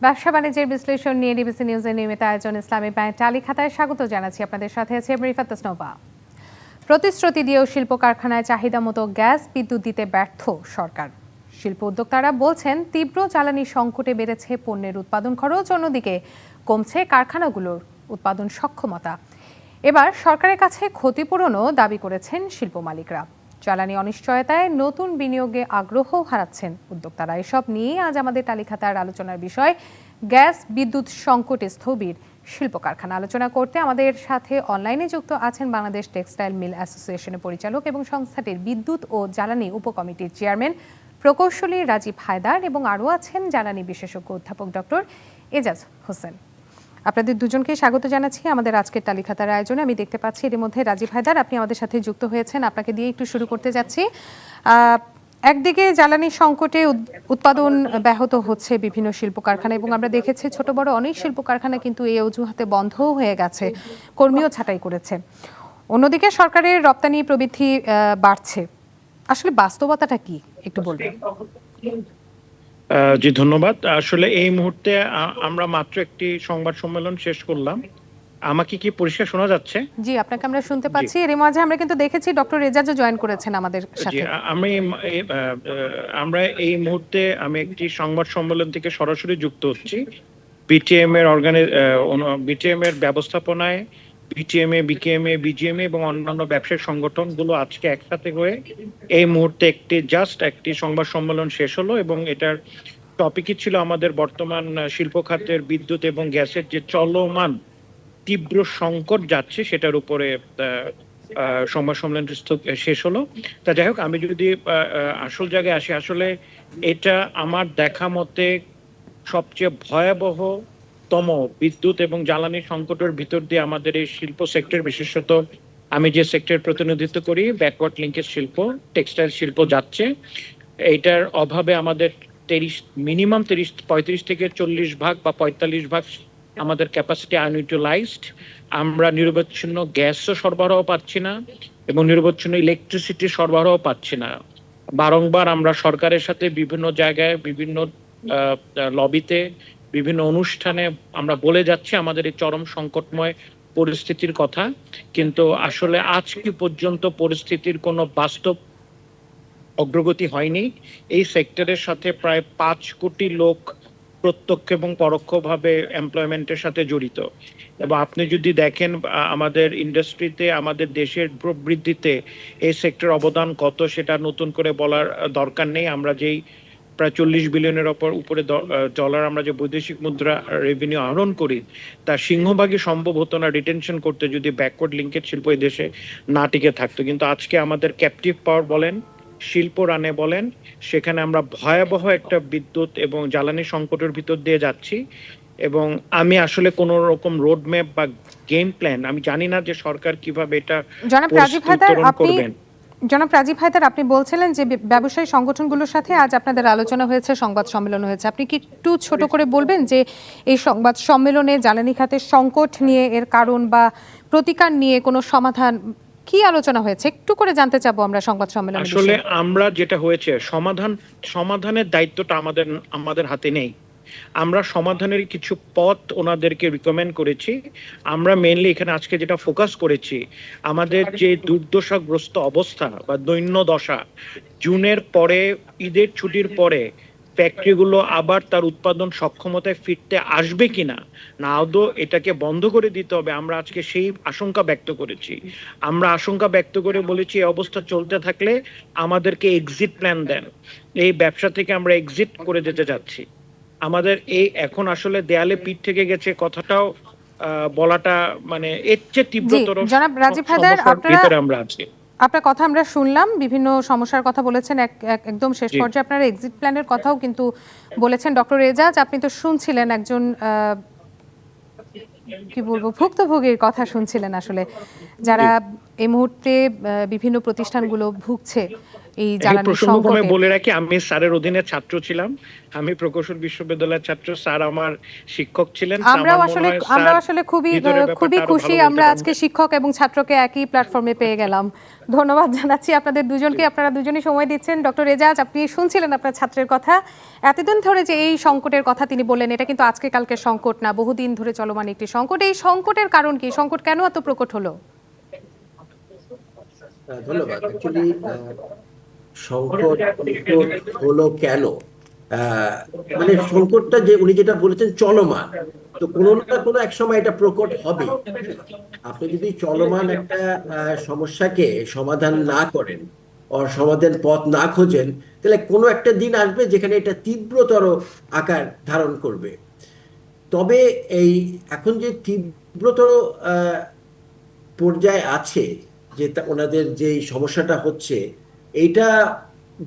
ব্যবসা বাণিজ্যের বিশ্লেষণ নিয়ে ডিবিসি নিউজের নিয়মিত আয়োজন ইসলামী ব্যাংক টালি খাতায় স্বাগত জানাচ্ছি। আপনাদের সাথে আছে রিফাত তাসনোভা। প্রতিশ্রুতি দিয়েও শিল্প কারখানায় চাহিদা মতো গ্যাস বিদ্যুৎ দিতে ব্যর্থ সরকার। শিল্প উদ্যোক্তারা বলছেন তীব্র জ্বালানি সংকটে বেড়েছে পণ্যের উৎপাদন খরচ, অন্যদিকে কমছে কারখানাগুলোর উৎপাদন সক্ষমতা। এবার সরকারের কাছে ক্ষতিপূরণও দাবি করেছেন শিল্প মালিকরা। জ্বালানি অনিশ্চয়তায় নতুন বিনিয়োগে আগ্রহ হারাচ্ছেন উদ্যোক্তারা। এসব নিয়ে আজ আমাদের তালিখাতার আলোচনার বিষয় গ্যাস বিদ্যুৎ সংকটে স্থবির শিল্প কারখানা। আলোচনা করতে আমাদের সাথে অনলাইনে যুক্ত আছেন বাংলাদেশ টেক্সটাইল মিল অ্যাসোসিয়েশনের পরিচালক এবং সংস্থাটির বিদ্যুৎ ও জ্বালানি উপকমিটির চেয়ারম্যান প্রকৌশলী রাজীব হায়দার, এবং আরও আছেন জ্বালানি বিশেষজ্ঞ অধ্যাপক ডক্টর এজাজ হোসেন। আপনাদের দুজনকে স্বাগত জানাচ্ছি আমাদের আজকের তালিখাতার আয়োজনে। আমি দেখতে পাচ্ছি এর মধ্যে রাজীব হায়দার, আপনি আমাদের সাথে যুক্ত হয়েছেন। আপনাকে দিয়ে একটু শুরু করতে যাচ্ছি। একদিকে জ্বালানি সংকটে উৎপাদন ব্যাহত হচ্ছে বিভিন্ন শিল্প কারখানা, এবং আমরা দেখেছি ছোট বড় অনেক শিল্প কারখানা কিন্তু এই অজুহাতে বন্ধও হয়ে গেছে, কর্মীও ছাঁটাই করেছে। অন্যদিকে সরকারের রপ্তানি প্রবৃদ্ধি বাড়ছে। আসলে বাস্তবতাটা কি একটু বলবেন? জি, ধন্যবাদ। আসলে এই মুহূর্তে আমরা মাত্র একটি সংবাদ সম্মেলন শেষ করলাম। আমাকে কি পরিষ্কার শোনা যাচ্ছে? জি, আপনাকে আমরা শুনতে পাচ্ছি। এর মাঝে আমরা কিন্তু দেখেছি ডক্টর এজাজও জয়েন করেছেন আমাদের সাথে। আমরা এই মুহূর্তে আমি একটি সংবাদ সম্মেলন থেকে সরাসরি যুক্ত হচ্ছি। বিটিএম এর ব্যবস্থাপনায় বিটিএমএ, বিকেএমএ, বিজিএমএ এবং অন্যান্য ব্যবসায়িক সংগঠনগুলো আজকে একসাথে হয়ে এই মুহূর্তে একটি সংবাদ সম্মেলন শেষ হলো, এবং এটার টপিকই ছিল আমাদের বর্তমান শিল্প খাতের বিদ্যুৎ এবং গ্যাসের যে চলমান তীব্র সংকট যাচ্ছে সেটার উপরে সংবাদ সম্মেলন শেষ হলো। তা যাই হোক, আমি যদি আসল জায়গায় আসি, আসলে এটা আমার দেখা মতে সবচেয়ে ভয়াবহতম বিদ্যুৎ এবং জ্বালানি সংকটের ভিতর দিয়ে আমাদের এই শিল্প সেক্টর, বিশেষত আমি যে সেক্টর প্রতিনিধিত্ব করি ব্যাকওয়ার্ড লিঙ্কেজ শিল্প, টেক্সটাইল শিল্প যাচ্ছে। এইটার অভাবে আমাদের মিনিমাম 35 থেকে 40% বা 45% আমাদের ক্যাপাসিটি আনইউটিলাইজড। আমরা নিরবচ্ছিন্ন গ্যাসও সরবরাহ পাচ্ছি না এবং নিরবচ্ছিন্ন ইলেকট্রিসিটি সরবরাহ পাচ্ছি না। বারংবার আমরা সরকারের সাথে বিভিন্ন জায়গায়, বিভিন্ন লবিতে, বিভিন্ন অনুষ্ঠানে আমরা বলে যাচ্ছি আমাদের এই চরম সংকটময় পরিস্থিতির কথা, কিন্তু আসলে আজকে পর্যন্ত পরিস্থিতির কোনো বাস্তব অগ্রগতি হয়নি। এই সেক্টরের সাথে প্রায় 5 কোটি লোক প্রত্যক্ষ এবং পরোক্ষভাবে এমপ্লয়মেন্টের সাথে জড়িত, এবং আপনি যদি দেখেন আমাদের ইন্ডাস্ট্রিতে, আমাদের দেশের প্রবৃদ্ধিতে এই সেক্টর অবদান কত সেটা নতুন করে বলার দরকার নেই। আমরা যেই প্রায় 40 বিলিয়নের উপরে ডলার আমরা যে বৈদেশিক মুদ্রা রেভিনিউ আহরণ করি, তার সিংহভাগই সম্ভব হতো না রিটেনশন করতে যদি ব্যাকওয়ার্ড লিঙ্কেজ শিল্প এই দেশে না টিকে থাকতো। কিন্তু আজকে আমাদের ক্যাপটিভ পাওয়ার বলেন, শিল্প রানে বলেন, সেখানে আমরা ভয়াবহ একটা বিদ্যুৎ এবং জ্বালানি সংকটের ভিতর দিয়ে যাচ্ছি। এবং আমি আসলে কোন রকম রোডম্যাপ বা গেম প্ল্যান আমি জানি না যে সরকার কিভাবে এটা করবেন। জনাব রাজীব হায়দার, আপনি বলছিলেন যে ব্যবসায়ী সংগঠনগুলোর সাথে আজ আপনাদের আলোচনা হয়েছে, সংবাদ সম্মেলন হয়েছে। আপনি কি একটু ছোট করে বলবেন যে এই সংবাদ সম্মেলনে জ্বালানি খাতের সংকট নিয়ে, এর কারণ বা প্রতিকার নিয়ে কোনো সমাধান কি আলোচনা হয়েছে একটু করে জানতে চাবো আমরা সংবাদ সম্মেলনে? আসলে আমরা যেটা হয়েছে, সমাধানের দায়িত্বটা আমাদের হাতে নেই। আমরা সমাধানের কিছু পথ ওনাদেরকে রিকমেন্ড করেছি। আমরা মেইনলি এখানে আজকে যেটা ফোকাস করেছি, আমাদের যে দুর্দশাগ্রস্ত অবস্থা বা দৈন্য দশা, জুনের পরে, ঈদের ছুটির পরে ফ্যাক্টরিগুলো আবার তার উৎপাদন সক্ষমতায় ফিরতে আসবে কিনা, না আদৌ এটাকে বন্ধ করে দিতে হবে, আমরা আজকে সেই আশঙ্কা ব্যক্ত করেছি। আমরা আশঙ্কা ব্যক্ত করে বলেছি এই অবস্থা চলতে থাকলে আমাদেরকে এক্সিট প্ল্যান দেন, এই ব্যবসা থেকে আমরা এক্সিট করে যেতে যাচ্ছি। আমাদের এই এখন আসলে দেয়ালে পিঠ থেকে গেছে কথাটাও বলাটা মানে এর চেয়ে তীব্রতর ভিতরে আমরা আছি। আপনার কথা আমরা শুনলাম, বিভিন্ন সমস্যার কথা বলেছেন, একদম শেষ পর্যায়ে আপনারা এক্সিট প্ল্যানের কথাও কিন্তু বলেছেন। ডক্টর এজাজ, আপনি তো শুনছিলেন একজন কি বলবো ভুক্তভোগীর কথা শুনছিলেন, আসলে যারা এই মুহূর্তে বিভিন্ন প্রতিষ্ঠানগুলো ভুগছে এই এই জ্বালানি প্রসঙ্গক্রমে সংকটে। বলে রাখি, আমি স্যারের অধীনে ছাত্র ছিলাম। আমি প্রকৌশল বিশ্ববিদ্যালয়ের ছাত্র, স্যার আমার শিক্ষক ছিলেন। আমার মনে হয় স্যার আমরাও আসলে খুবই ভিতরের ব্যাপারটা খুবই আরো খুশি ভালো বলতে আমরা আজকে পারবেন। শিক্ষক এবং ছাত্রকে একই প্ল্যাটফর্মে পেয়ে গেলাম। ধন্যবাদ জানাচ্ছি আপনাদের দুজনকে, আপনারা দুজনই সময় দিচ্ছেন। ডক্টর এজাজ, আপনি শুনছিলেন আপনার ছাত্রের কথা। এতদিন ধরে যে এই সংকটের কথা তিনি বললেন, এটা কিন্তু আজকে কালকের সংকট না, বহুদিন ধরে চলমান একটি সংকট। এই সংকটের কারণ কি? সংকট কেন এত প্রকট হলো? ধন্যবাদ। অ্যাকচুয়ালি সংকট হলো কেন, আহ, মানে সংকটটা যে উনি যেটা বলেছেন চলমান, তো কোনো না কোনো এক সময় এটা প্রকট হবে। আপনি যদি চলমান একটা সমস্যাকে সমাধান না করেন ও সমাধান পথ না খোঁজেন, তাহলে কোনো একটা দিন আসবে যেখানে এটা তীব্রতর আকার ধারণ করবে। তবে এই এখন যে তীব্রতর আহ, পর্যায়ে আছে, যে ওনাদের যে সমস্যাটা হচ্ছে, এইটা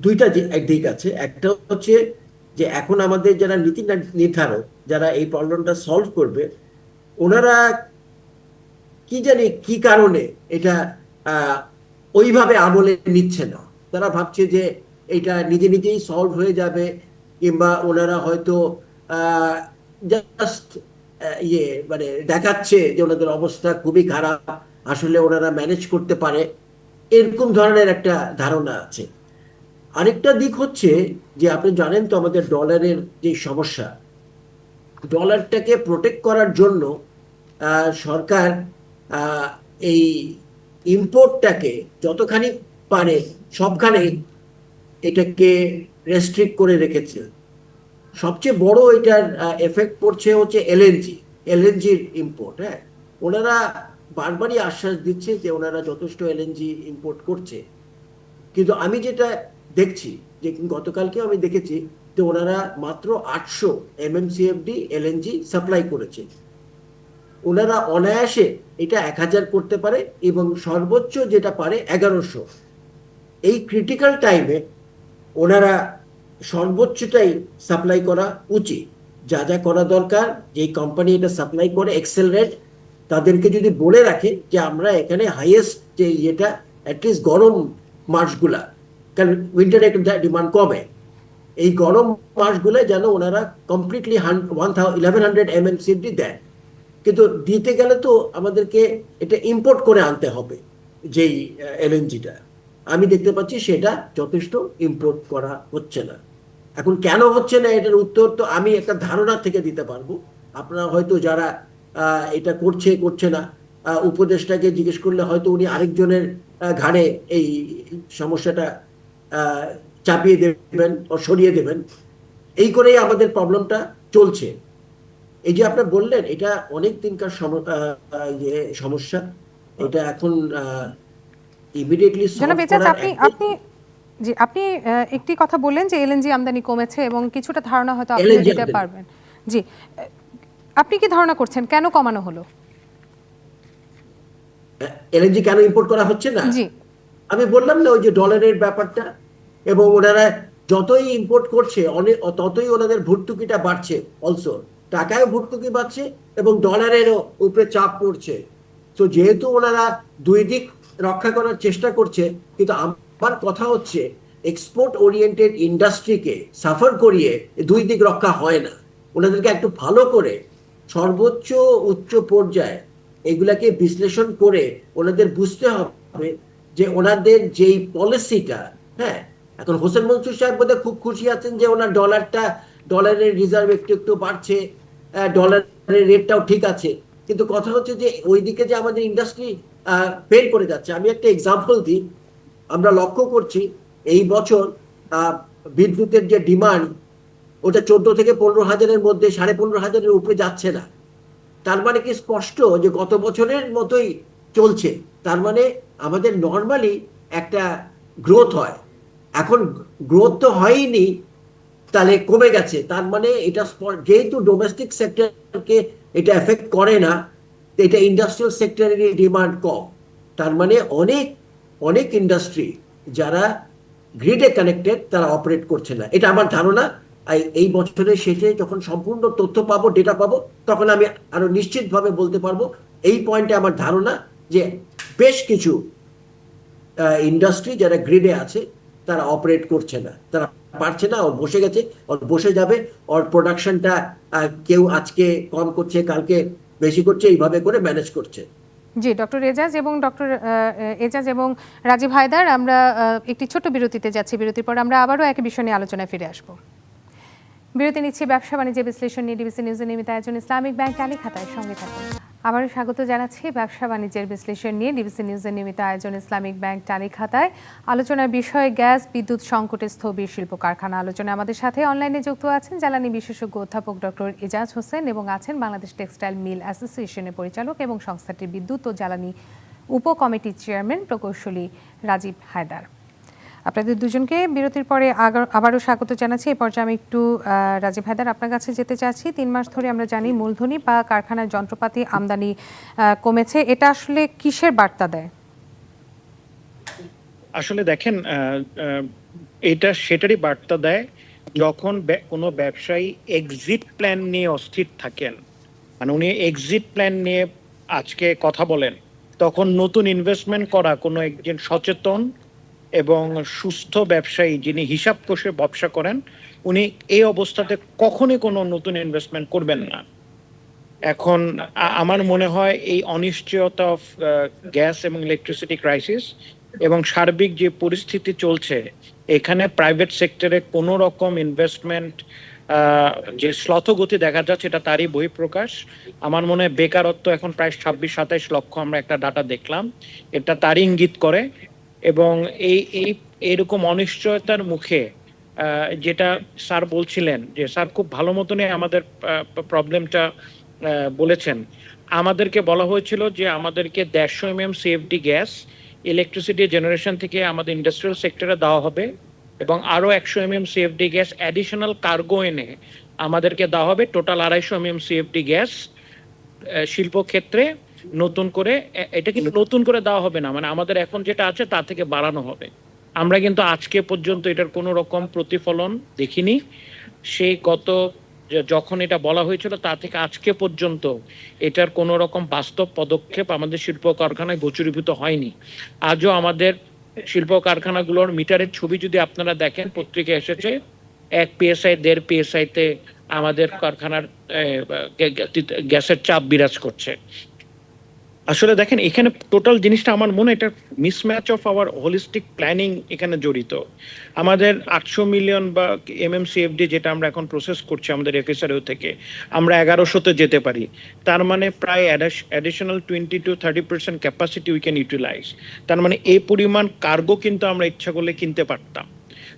দুইটা দিক আছে। একটা হচ্ছে যে এখন আমাদের যারা নীতি নির্ধারক, যারা এই প্রবলেমটা সলভ করবে, ওনারা কি জানি কি কারণে এটা আহ, ওইভাবে আমলে নিচ্ছে না। তারা ভাবছে যে এটা নিজে নিজেই সলভ হয়ে যাবে, কিংবা ওনারা হয়তো জাস্ট ইয়ে মানে দেখাচ্ছে যে ওনাদের অবস্থা খুবই খারাপ, আসলে ওনারা ম্যানেজ করতে পারে, এরকম ধরনের একটা ধারণা আছে। আরেকটা দিক হচ্ছে যে আপনি জানেন তো আমাদের ডলারের যে সমস্যা, ডলারটাকে প্রোটেক্ট করার জন্য সরকার আহ, এই ইম্পোর্টটাকে যতখানি পারে সবখানে এটাকে রেস্ট্রিক্ট করে রেখেছে। সবচেয়ে বড় এটার এফেক্ট পড়ছে হচ্ছে এলএনজির ইম্পোর্ট। হ্যাঁ, ওনারা বারবারই আশ্বাস দিচ্ছে যে ওনারা যথেষ্ট এলএনজি ইম্পোর্ট করছে, কিন্তু আমি যেটা দেখছি, যে গতকালকেও আমি দেখেছি যে ওনারা মাত্র 800 এমএমসিএফডি এলএনজি সাপ্লাই করেছে। ওনারা অনায়াসে এটা 1000 করতে পারে, এবং সর্বোচ্চ যেটা পারে 1100। এই ক্রিটিক্যাল টাইমে ওনারা সর্বোচ্চটাই সাপ্লাই করা উচিত। যা যা করা দরকার, যে কোম্পানি এটা সাপ্লাই করে এক্সেলরেট, তাদেরকে যদি বলে রাখে যে আমরা এখানে হাইয়েস্ট যে ইয়েটা অ্যাটলিস্ট গরম মাসগুলা, কারণ উইন্টারে একটু ডিমান্ড কমে, এই গরম মাসগুলো যেন ওনারা কমপ্লিটলি 1100 এমএমসিডি দেয়। কিন্তু দিতে গেলে তো আমাদেরকে এটা ইম্পোর্ট করে আনতে হবে। যেই এলএনজিটা আমি দেখতে পাচ্ছি সেটা যথেষ্ট ইম্পোর্ট করা হচ্ছে না। এখন কেন হচ্ছে না, এটার উত্তর তো আমি একটা ধারণা থেকে দিতে পারবো। আপনারা হয়তো যারা এটা করছে না, উপদেষ্টাকে জিজ্ঞেস করলে হয়তো উনি আরেকজনের ঘাড়ে এই সমস্যাটা আহ, চাপিয়ে দেবেন ও সরিয়ে দেবেন। এই করেই আমাদের প্রবলেমটা চলছে। এই যে আপনি বললেন, এটা অনেক দিনকার সমস্যা। এটা এখন ইমিডিয়েটলি জনাব সলভ এজাজ, করার আপনি আপনি জি, আপনি একটি কথা বললেন যে এলএনজি আমদানি কমেছে এবং কিছুটা ধারণা হয়তো আপনিও এলএনজি দিতে পারবেন। জি, আপনি কি ধারণা করছেন কেন কমানো হলো? এলএনজি কেন ইম্পোর্ট করা হচ্ছে না, জি, আমি বললাম না ওই যে ডলারের ব্যাপারটা। এবং ওনারা যতই ইম্পোর্ট করছে অনেক, ততই ওনাদের ভর্তুকিটা বাড়ছে। অলসো টাকায় ভর্তুকি বাড়ছে এবং ডলারেরও উপরে চাপ পড়ছে। তো যেহেতু ওনারা দুই দিক রক্ষা করার চেষ্টা করছে, কিন্তু আমার কথা হচ্ছে এক্সপোর্ট ওরিয়েন্টেড ইন্ডাস্ট্রিকে সাফার করিয়ে দুই দিক রক্ষা হয় না। ওনাদেরকে একটু ভালো করে সর্বোচ্চ উচ্চ পর্যায়ে এগুলাকে বিশ্লেষণ করে ওনাদের বুঝতে হবে যে ওনাদের যেই পলিসিটা, হ্যাঁ, এখন হোসেন মনসুর সাহেব বোধহয় খুব খুশি আছেন যে ওনার ডলারের রিজার্ভ একটু একটু বাড়ছে, ডলারের রেটটাও ঠিক আছে। কিন্তু কথা হচ্ছে যে ওইদিকে যে আমাদের ইন্ডাস্ট্রি ফেল করে যাচ্ছে। আমি একটা এক্সাম্পল দিই। আমরা লক্ষ্য করছি এই বছর বিদ্যুতের যে ডিমান্ড, ওটা 14 থেকে 15,000-এর মধ্যে, 15,500-এর উপরে যাচ্ছে না। তার মানে কি স্পষ্ট যে গত বছরের মতোই চলছে। তার মানে আমাদের নর্মালি একটা গ্রোথ হয়, এখন গ্রোথ তো হয়নি, তাহলে কমে গেছে। তার মানে এটা যেহেতু ডোমেস্টিক সেক্টরকে এটা এফেক্ট করে না, এটা ইন্ডাস্ট্রিয়াল সেক্টরের ডিমান্ড কম। তার মানে অনেক অনেক ইন্ডাস্ট্রি যারা গ্রিডে কানেক্টেড তারা অপারেট করছে না, এটা আমার ধারণা। এই বছরের শেষে যখন সম্পূর্ণ তথ্য পাবো, ডেটা পাবো, তখন আমি আরো নিশ্চিতভাবে বলতে পারবো। এই পয়েন্টে আমার ধারণা যে বেশ কিছু ইন্ডাস্ট্রি যারা গ্রিডে আছে তারা অপারেট করছে না, তারা পারছে না, ওর বসে গেছে, ওর বসে যাবে, ওর প্রোডাকশনটা কেউ আজকে কম করছে, কালকে বেশি করছে, এইভাবে করে ম্যানেজ করছে। জি, ডক্টর এজাজ এবং রাজীব হায়দার, আমরা একটি ছোট্ট বিরতিতে যাচ্ছি। বিরতির পর আমরা আবারও একই বিষয় নিয়ে আলোচনায় ফিরে আসব। বিরতি নিচ্ছি। ব্যবসা বাণিজ্য বিশ্লেষণ নিয়ে ডিবিসি নিউজের নিয়মিত আয়োজন ইসলামিক ব্যাংক টালি খাতায়, সঙ্গে থাকুন। আবারও স্বাগত জানাচ্ছি ব্যবসা বাণিজ্যের বিশ্লেষণ নিয়ে ডিবিসি নিউজের নিয়মিত আয়োজন ইসলামিক ব্যাংক টালি খাতায়। আলোচনার বিষয় গ্যাস বিদ্যুৎ সংকটে স্থবির শিল্প কারখানা। আলোচনায় আমাদের সাথে অনলাইনে যুক্ত আছেন জ্বালানি বিশেষজ্ঞ অধ্যাপক ডক্টর এজাজ হোসেন এবং আছেন বাংলাদেশ টেক্সটাইল মিল অ্যাসোসিয়েশনের পরিচালক এবং সংস্থাটির বিদ্যুৎ ও জ্বালানি উপকমিটির চেয়ারম্যান প্রকৌশলী রাজীব হায়দার। আপনাদের দুজনকে বিরতির পরে আবারও স্বাগত জানাচ্ছি। এই পর্যায়ে আমি একটু রাজীব হায়দার আপনার কাছে যেতে চাচ্ছি। 3 মাস ধরে আমরা জানি মূলধনী বা কারখানার যন্ত্রপাতি আমদানি কমেছে। এটা আসলে কিসের বার্তা দেয়? আসলে দেখেন, এটা সেটারই বার্তা দেয় যখন কোনো ব্যবসায়ী এক্সিট প্ল্যান নিয়ে অস্থির থাকেন, মানে উনি এক্সিট প্ল্যান নিয়ে আজকে কথা বলেন, তখন নতুন ইনভেস্টমেন্ট করা কোনো একজন সচেতন এবং সুস্থ ব্যবসায়ী যিনি হিসাব কষে ব্যবসা করেন, উনি এই অবস্থাতে কখনোই কোনো নতুন ইনভেস্টমেন্ট করবেন না। এখন আমার মনে হয় এই অনিশ্চয়তা অফ গ্যাস এবং ইলেকট্রিসিটি ক্রাইসিস এবং সার্বিক যে পরিস্থিতি চলছে, এখানে প্রাইভেট সেক্টরে কোনো রকম ইনভেস্টমেন্ট যে শ্লথগতি দেখা যাচ্ছে, এটা তারই বহিঃপ্রকাশ। আমার মনে হয় বেকারত্ব এখন প্রায় 26-27 লক্ষ, আমরা একটা ডাটা দেখলাম, এটা তারই ইঙ্গিত করে। এবং এইরকম অনিশ্চয়তার মুখে যেটা স্যার বলছিলেন, যে স্যার খুব ভালো মতনই আমাদের প্রবলেমটা বলেছেন। আমাদেরকে বলা হয়েছিল যে আমাদেরকে 150 mm CFD gas electricity generation থেকে আমাদের ইন্ডাস্ট্রিয়াল সেক্টরে দেওয়া হবে এবং আরো 100 mm CFD gas additional cargo এনে আমাদেরকে দেওয়া হবে। টোটাল 250 mm সিএফডি গ্যাস শিল্প ক্ষেত্রে নতুন করে, এটা কিন্তু নতুন করে দেওয়া হবে না, মানে আমাদের এখন যেটা আছে তা থেকে বাড়ানো হবে। আমরা কিন্তু আজকে পর্যন্ত এটার কোনো রকম প্রতিফলন দেখিনি। সেই গত যখন এটা বলা হয়েছিল তা থেকে আজকে পর্যন্ত এটার কোনো রকম বাস্তব পদক্ষেপ আমাদের শিল্প কারখানায় গোচরীভূত হয়নি। আজও আমাদের শিল্প কারখানাগুলোর মিটারের ছবি যদি আপনারা দেখেন, পত্রিকায় এসেছে 1 PSI 1.5 PSI তে আমাদের কারখানার গ্যাসের চাপ বিরাজ করছে। আসলে দেখেন, এখানে টোটাল জিনিসটা আমার মনে এটা mismatch of our holistic planning এখানে জড়িত। আমাদের 800 মিলিয়ন বা MMCFD যেটা আমরা এখন প্রসেস করছি আমাদের FSRO থেকে, আমরা 1100-তে যেতে পারি। তার মানে প্রায় additional 20-30% capacity we can utilise. তার মানে এই পরিমাণ কার্গো কিন্তু আমরা ইচ্ছা করলে কিনতে পারতাম।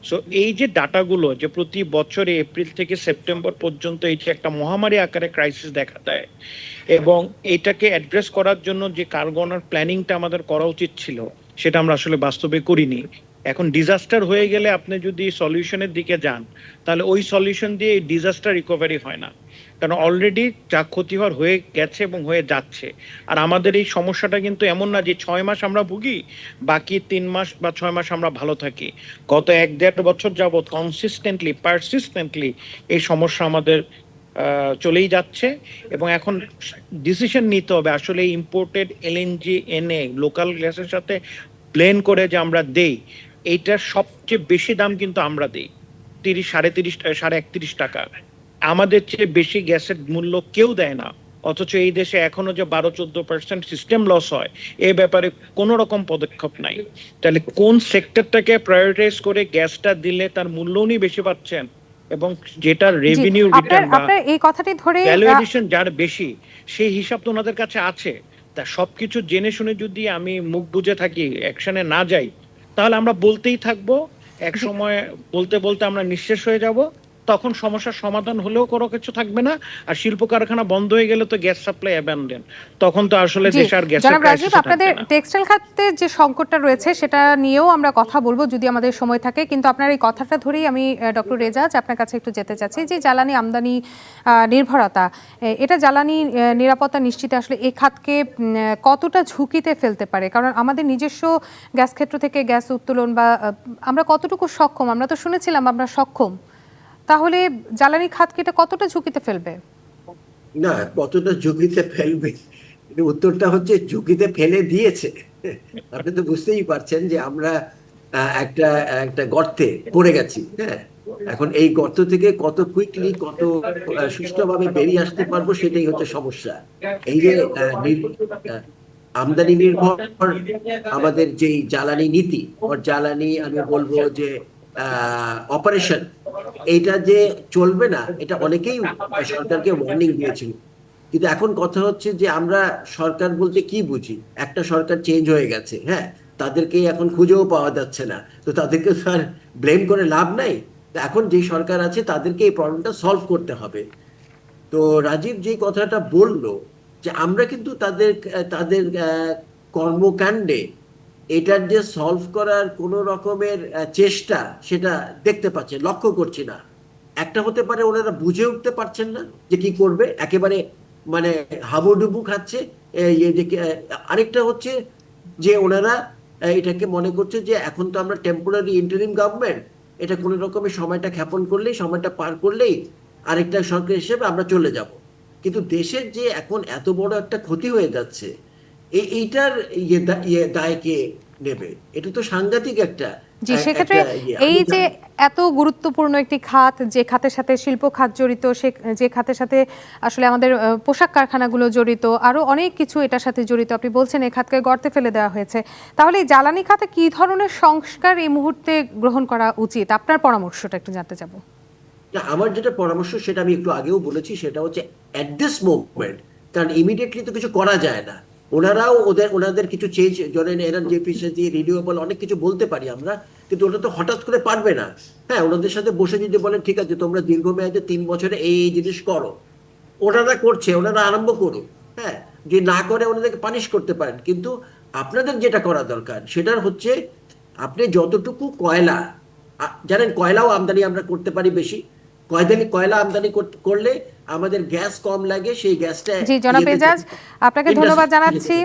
সো এই যে ডাটাগুলো, যে প্রতি বছরে এপ্রিল থেকে সেপ্টেম্বর পর্যন্ত এই যে একটা মহামারী আকারে ক্রাইসিস দেখা দেয়, এবং এটাকে অ্যাড্রেস করার জন্য যে কার্গোনার প্ল্যানিংটা আমাদের করা উচিত ছিল, সেটা আমরা আসলে বাস্তবে করিনি। এখন ডিজাস্টার হয়ে গেলে আপনি যদি সলিউশনের দিকে যান, তাহলে ওই সলিউশন দিয়ে এই ডিজাস্টার রিকভারি হয় না, কারণ অলরেডি যা ক্ষতি হওয়ার হয়ে গেছে এবং হয়ে যাচ্ছে। আর আমাদের এই সমস্যাটা কিন্তু এমন না যে 6 মাস আমরা ভুগি, বাকি 3 মাস বা 6 মাস আমরা ভালো থাকি। গত 1-1.5 বছর যাবৎ কনসিস্টেন্টলি পারসিস্টেন্টলি এই সমস্যা আমাদের চলেই যাচ্ছে। এবং এখন ডিসিশন নিতে হবে আসলে ইম্পোর্টেড এলএনজি এনে লোকাল গ্যাসের সাথে ব্লেন্ড করে যে আমরা দেই, এইটার সবচেয়ে বেশি দাম কিন্তু আমরা দিই 30-31 টাকা। আমাদের চেয়ে বেশি গ্যাসের মূল্য কেউ দেয় না, অথচ এই দেশে এখনো যে 12-14% সিস্টেম লস হয়, এই ব্যাপারে কোনো রকম পদক্ষেপ নাই। তাহলে কোন সেক্টরটাকে প্রায়োরিটাইজ করে গ্যাসটা দিলে তার মূল্য উনি বেশি পাচ্ছেন, এবং যেটা রেভিনিউ রিটার্ন বা এই কথাটি ধরে ভ্যালু এডিশন যার বেশি, সেই হিসাব তো ওনাদের কাছে আছে। তা সবকিছু জেনে শুনে যদি আমি মুখ বুজে থাকি, অ্যাকশনে না যাই, তাহলে আমরা বলতেই থাকবো, এক সময় বলতে বলতে আমরা নিঃশেষ হয়ে যাব। তখন সমস্যার সমাধান হলেও কোনো কিছু থাকবে না। আর শিল্প কারখানা বন্ধ হয়ে গেলে তো গ্যাস সাপ্লাই অ্যাবান্ডন, তখন তো আসলে দেশ আর গ্যাসের ক্রাইসিস থাকবে না। আপনাদের টেক্সটাইল খাতে যে সংকটটা রয়েছে সেটা নিয়েও আমরা কথা বলবো যদি আমাদের সময় থাকে, কিন্তু আপনার এই কথাটা ধরেই আমি ডক্টর রেজাজ আপনার কাছে একটু যেতে চাচ্ছি যে জ্বালানি আমদানি নির্ভরতা, এটা জ্বালানি নিরাপত্তা নিশ্চিতে আসলে এই খাতকে কতটা ঝুঁকিতে ফেলতে পারে? কারণ আমাদের নিজস্ব গ্যাস ক্ষেত্র থেকে গ্যাস উত্তোলন বা আমরা কতটুকু সক্ষম, আমরা তো শুনেছিলাম আমরা সক্ষম, তাহলে জ্বালানি খাতকে এটা কতটা ঝুঁকিতে ফেলবে? না, কতটা ঝুঁকিতে ফেলবে এর উত্তরটা হচ্ছে ঝুঁকিতে ফেলে দিয়েছে। আপনি তো বুঝতেই পারছেন যে আমরা একটা একটা গর্তে পড়ে গেছি। হ্যাঁ, এখন এই গর্ত থেকে কত কুইকলি কত সুষ্ঠুভাবে বেরিয়ে আসতে পারবো সেটাই হচ্ছে সমস্যা। এই যে আহ, আমদানি নির্ভর আমাদের যেই জ্বালানি নীতি, ওর জ্বালানি আমি বলবো যে অপারেশন, এইটা যে চলবে না, এটা অনেকেই সরকারকে ওয়ার্নিং দিয়েছিল। কিন্তু এখন কথা হচ্ছে যে আমরা সরকার বলতে কি বুঝি? একটা সরকার চেঞ্জ হয়ে গেছে, হ্যাঁ, তাদেরকে এখন খুঁজেও পাওয়া যাচ্ছে না, তো তাদেরকে তো আর ব্লেম করে লাভ নাই। তো এখন যে সরকার আছে তাদেরকে এই প্রবলেমটা সলভ করতে হবে। তো রাজীব যে কথাটা বললো যে আমরা কিন্তু তাদের তাদের কর্মকাণ্ডে এটার যে সলভ করার কোনো রকমের চেষ্টা সেটা দেখতে পাচ্ছে, লক্ষ্য করছি না। একটা হতে পারে ওনারা বুঝে উঠতে পারছেন না যে কি করবে, একেবারে মানে হাবুডুবু খাচ্ছে। আরেকটা হচ্ছে যে ওনারা এটাকে মনে করছে যে এখন তো আমরা টেম্পোরারি ইন্টারিম গভর্নমেন্ট, এটা কোনো রকমের সময়টা ক্ষেপণ করলেই, সময়টা পার করলেই আরেকটা সরকার হিসেবে আমরা চলে যাব। কিন্তু দেশের যে এখন এত বড় একটা ক্ষতি হয়ে যাচ্ছে, এইটার দায় কে নেবে? এটা তো সাংঘাতিক একটা জি, সেক্ষেত্রে একটা এই যে এত গুরুত্বপূর্ণ একটি খাত, যে খাতের সাথে শিল্প খাত জড়িত, সে যে খাতের সাথে আসলে আমাদের পোশাক কারখানাগুলো জড়িত, আরো অনেক কিছু এটার সাথে জড়িত, আপনি বলছেন এই খাতকে গর্তে ফেলে দেওয়া হয়েছে, তাহলে এই জ্বালানি খাতে কি ধরনের সংস্কার এই মুহূর্তে গ্রহণ করা উচিত? আপনার পরামর্শটা একটু জানতে চাবো। না, আমার যেটা পরামর্শ সেটা আমি একটু আগেও বলেছি, সেটা হচ্ছে অ্যাট দিস মুভমেন্ট, কারণ ইমিডিয়েটলি তো কিছু করা যায় না। ওনারাও ওনাদের কিছু চেঞ্জ, ধরেন এনার্জি এফিসিয়েন্সি, রিনিউয়েবল, অনেক কিছু বলতে পারি আমরা, কিন্তু ওটা তো হঠাৎ করে পারবে না। হ্যাঁ, ওনাদের সাথে বসে যদি বলেন ঠিক আছে তোমরা দীর্ঘমেয়াদে 3 বছরে এই জিনিস করো, ওনারা করছে, ওনারা আরম্ভ করুক। হ্যাঁ, যে না করে ওনাদেরকে পানিশ করতে পারেন, কিন্তু আপনাদের যেটা করা দরকার সেটার হচ্ছে আপনি যতটুকু কয়লা, জানেন কয়লাও আমদানি আমরা করতে পারি বেশি। কয়লা আমদানি করলে আমাদের গ্যাস কম লাগে, সেই গ্যাসটা জি, জনাব এজাজ, আপনাকে ধন্যবাদ জানাচ্ছি।